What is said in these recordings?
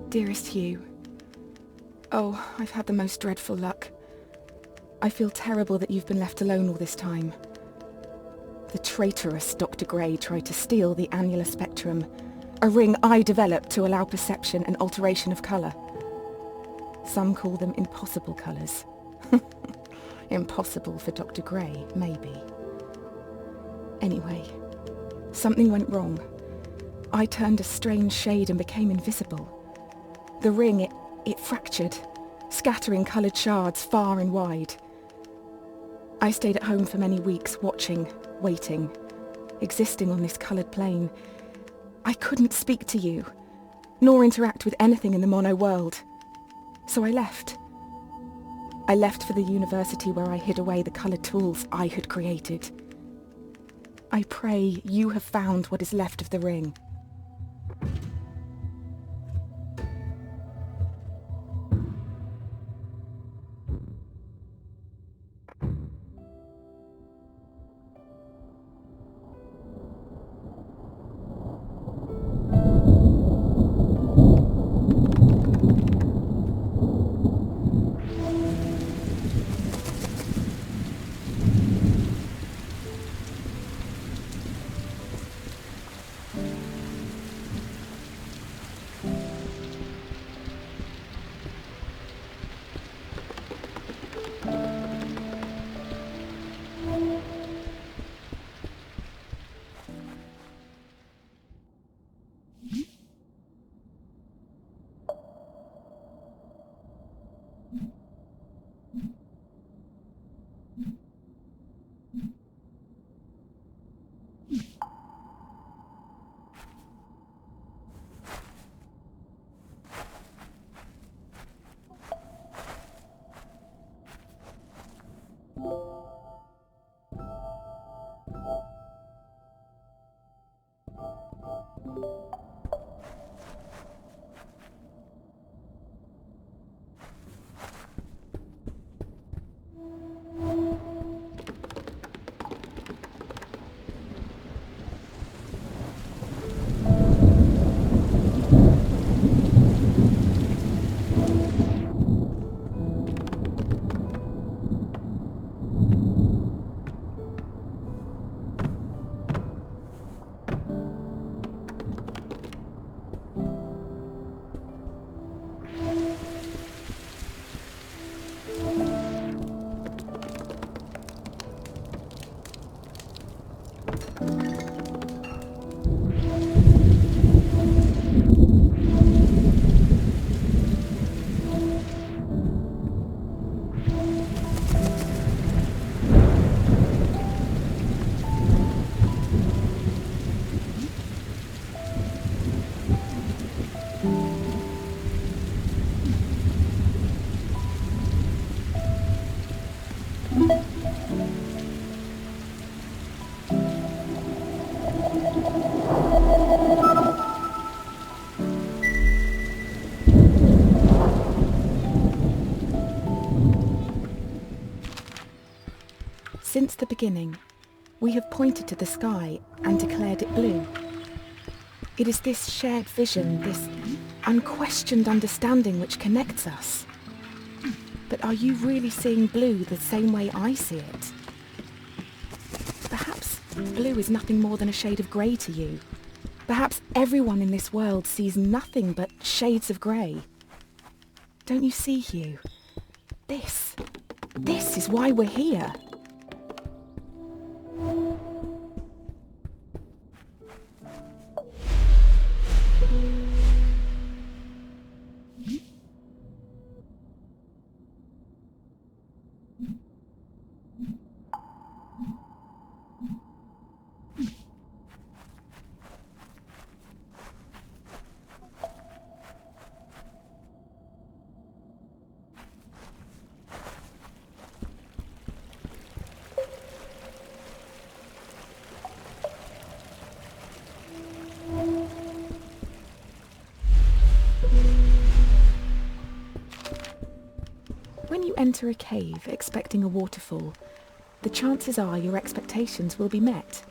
Dearest Hugh. Oh, I've had the most dreadful luck. I feel terrible that you've been left alone all this time. The traitorous Dr. Gray tried to steal the annular spectrum, a ring I developed to allow perception and alteration of colour. Some call them impossible colours. Impossible for Dr. Gray, maybe. Anyway, something went wrong. I turned a strange shade and became invisible. The ring, it fractured, scattering coloured shards far and wide. I stayed at home for many weeks, watching, waiting, existing on this coloured plane. I couldn't speak to you, nor interact with anything in the mono world. So I left. I left for the university where I hid away the coloured tools I had created. I pray you have found what is left of the ring. Since the beginning, we have pointed to the sky and declared it blue. It is this shared vision, this unquestioned understanding which connects us. But are you really seeing blue the same way I see it? Perhaps blue is nothing more than a shade of grey to you. Perhaps everyone in this world sees nothing but shades of grey. Don't you see, Hugh? This is why we're here. When you enter a cave expecting a waterfall, the chances are your expectations will be met.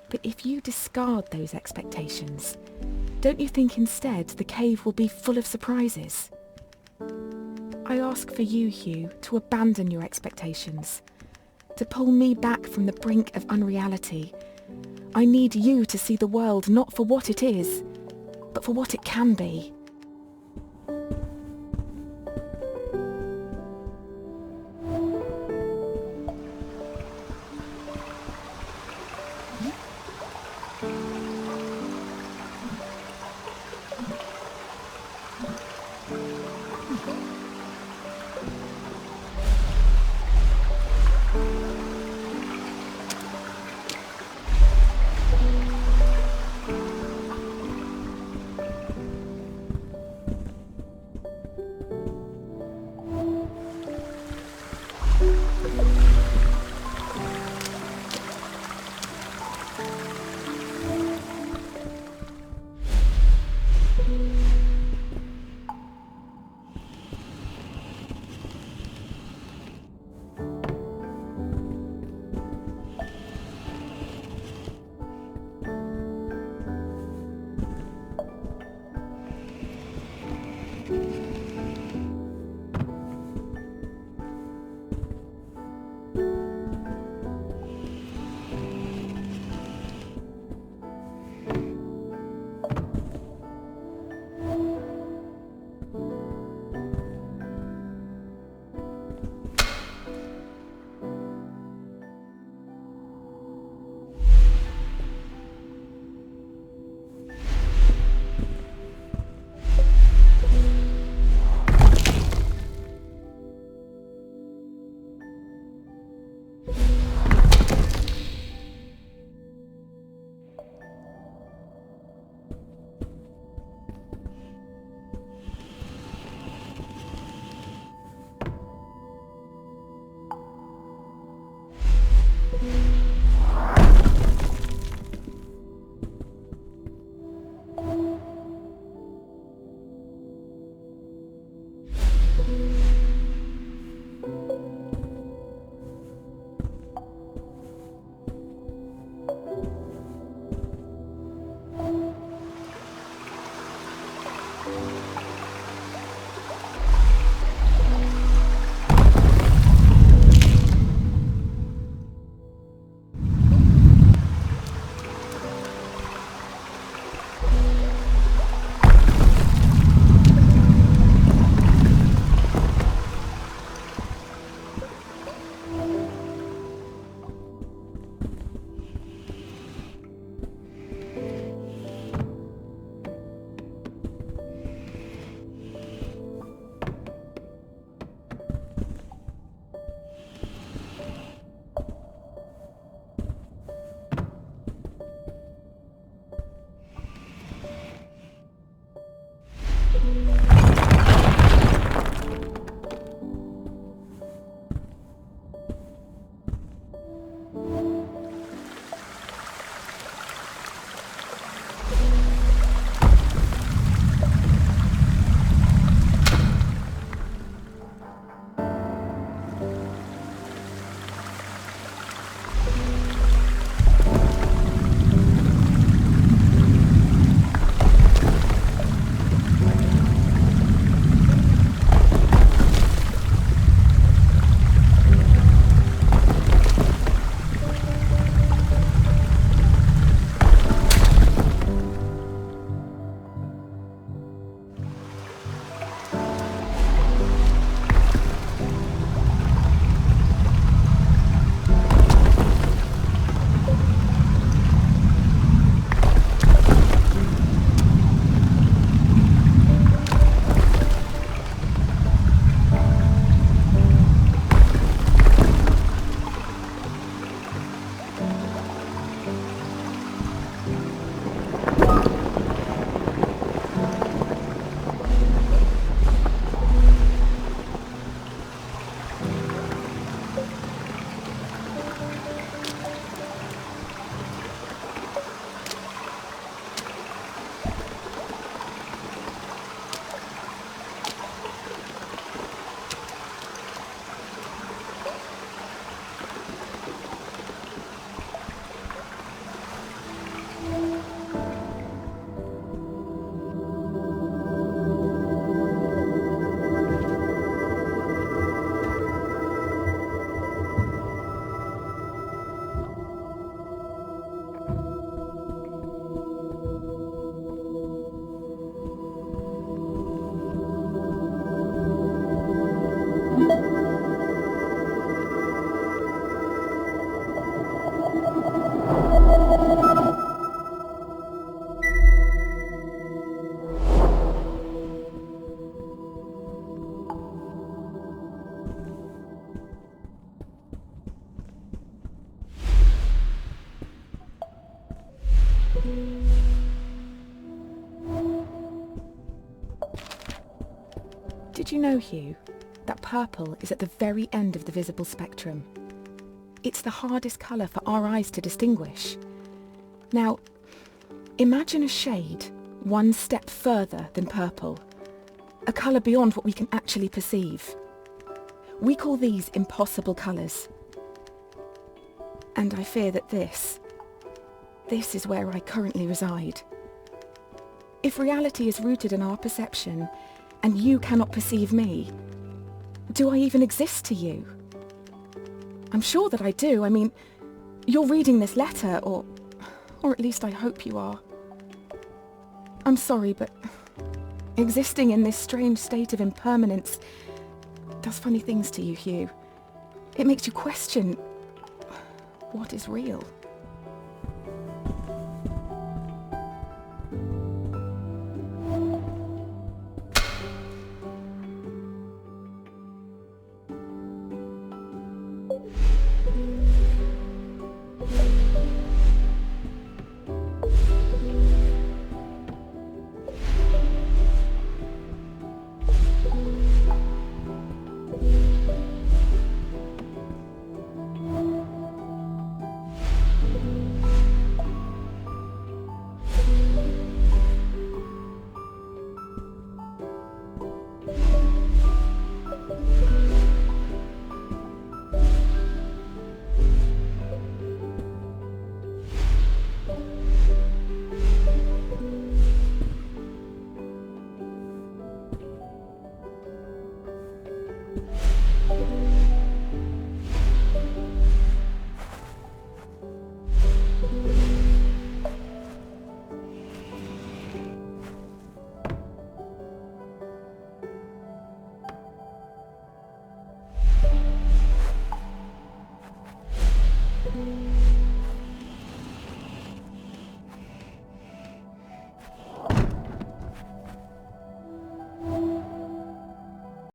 But if you discard those expectations, Don't you think instead the cave will be full of surprises? I ask for you, Hue, to abandon your expectations, to pull me back from the brink of unreality. I need you to see the world not for what it is, but for what it can be. Did you know, Hugh, that purple is at the very end of the visible spectrum? It's the hardest colour for our eyes to distinguish. Now, imagine a shade one step further than purple, a colour beyond what we can actually perceive. We call these impossible colours. And I fear that this is where I currently reside. If reality is rooted in our perception, and you cannot perceive me, do I even exist to you? I'm sure that I do. I mean, you're reading this letter, or at least I hope you are. I'm sorry, but existing in this strange state of impermanence does funny things to you, Hugh. It makes you question what is real.